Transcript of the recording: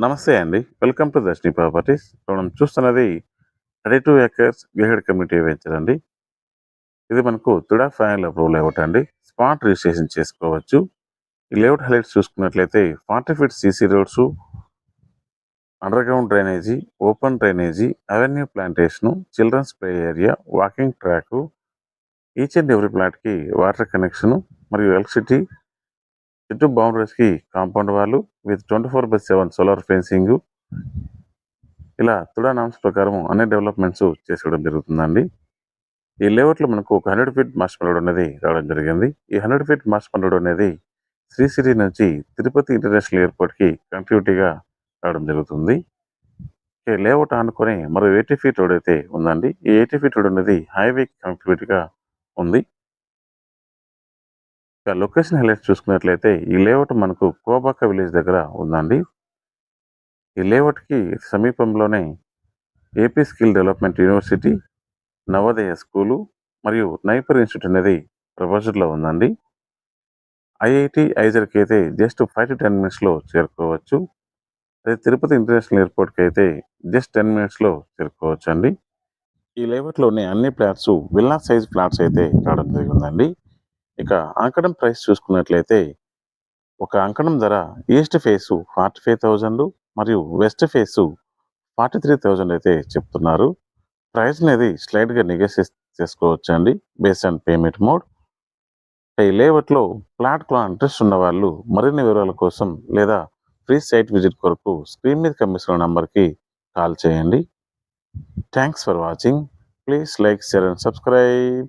నమస్తే అండి. Welcome to Darshini properties. మనం చూస్తున్నది 32 ఎకర్స్ గేటెడ్ కమ్యూనిటీ వెంచర్ అండి. ఇది మనకు తుడా ఫైనల్ అప్రూవల్ లేఅవుట్ అండి. స్పాట్ రిజిస్ట్రేషన్ చేసుకోవచ్చు. ఈ లేఅవుట్ హైలైట్స్ చూసుకున్నట్లయితే 40 feet CC roads, underground drainage, open drainage, avenue plantation, children's play area, walking track, each and every ప్లాట్కి వాటర్ కనెక్షన్ మరియు electricity, చుట్టూ బౌండరీస్కి కాంపౌండ్ వాళ్ళు విత్ 24/7 సోలార్ ఫెన్సింగ్, ఇలా తుడా నామ్స్ ప్రకారం అన్ని డెవలప్మెంట్స్ చేసుకోవడం జరుగుతుందండి. ఈ లేఅవుట్లో మనకు ఒక 100 ఫీట్ మాస్టర్ రోడ్ అనేది రావడం జరిగింది. ఈ 100 ఫీట్ మాస్టర్ రోడ్ అనేది శ్రీ సిటీ నుంచి తిరుపతి ఇంటర్నేషనల్ ఎయిర్పోర్ట్కి కనెక్టివిటీగా రావడం జరుగుతుంది. ఈ లేఅవుట్ ఆనుకొని మరో 80 ఫీట్ రోడ్ అయితే ఉందండి. ఈ 80 ఫీట్ రోడ్ అనేది హైవేకి కనెక్టివిటీగా ఉంది. ఇక లొకేషన్ హైలైట్స్ చూసుకున్నట్లయితే ఈ లేఅవుట్ మనకు కోబాక విలేజ్ దగ్గర ఉందండి. ఈ లేఅవుట్కి సమీపంలోనే AP skill development university, Navodaya school మరియు నైపర్ ఇన్స్టిట్యూట్ అనేది ప్రపోజల్లో ఉందండి. ఐఐటి ఐజర్కి అయితే జస్ట్ 5 to 10 మినిట్స్లో చేరుకోవచ్చు. అదే తిరుపతి ఇంటర్నేషనల్ ఎయిర్పోర్ట్కి అయితే జస్ట్ 10 మినిట్స్లో చేరుకోవచ్చు అండి. ఈ లేఅవుట్లోనే అన్ని ఫ్లాట్స్ విల్లా సైజ్ ఫ్లాట్స్ అయితే రావడం జరిగిందండి. ఇక అంకణం ప్రైస్ చూసుకున్నట్లయితే ఒక అంకణం ధర ఈస్ట్ ఫేసు 45,000 మరియు వెస్ట్ ఫేసు 43,000 అయితే చెప్తున్నారు. ప్రైస్ అనేది స్లైడ్గా నెగోషియేట్ చేసుకోవచ్చు అండి బేస్డ్ ఆన్ పేమెంట్ మోడ్. ఈ లేఅవుట్లో ప్లాట్ ఇంట్రెస్ట్ ఉన్న వాళ్ళు మరిన్ని వివరాల కోసం లేదా ఫ్రీ సైట్ విజిట్ కొరకు స్క్రీన్ మీద కనిపిస్తున్న నంబర్కి కాల్ చేయండి. Thanks for watching. Please like, share and subscribe.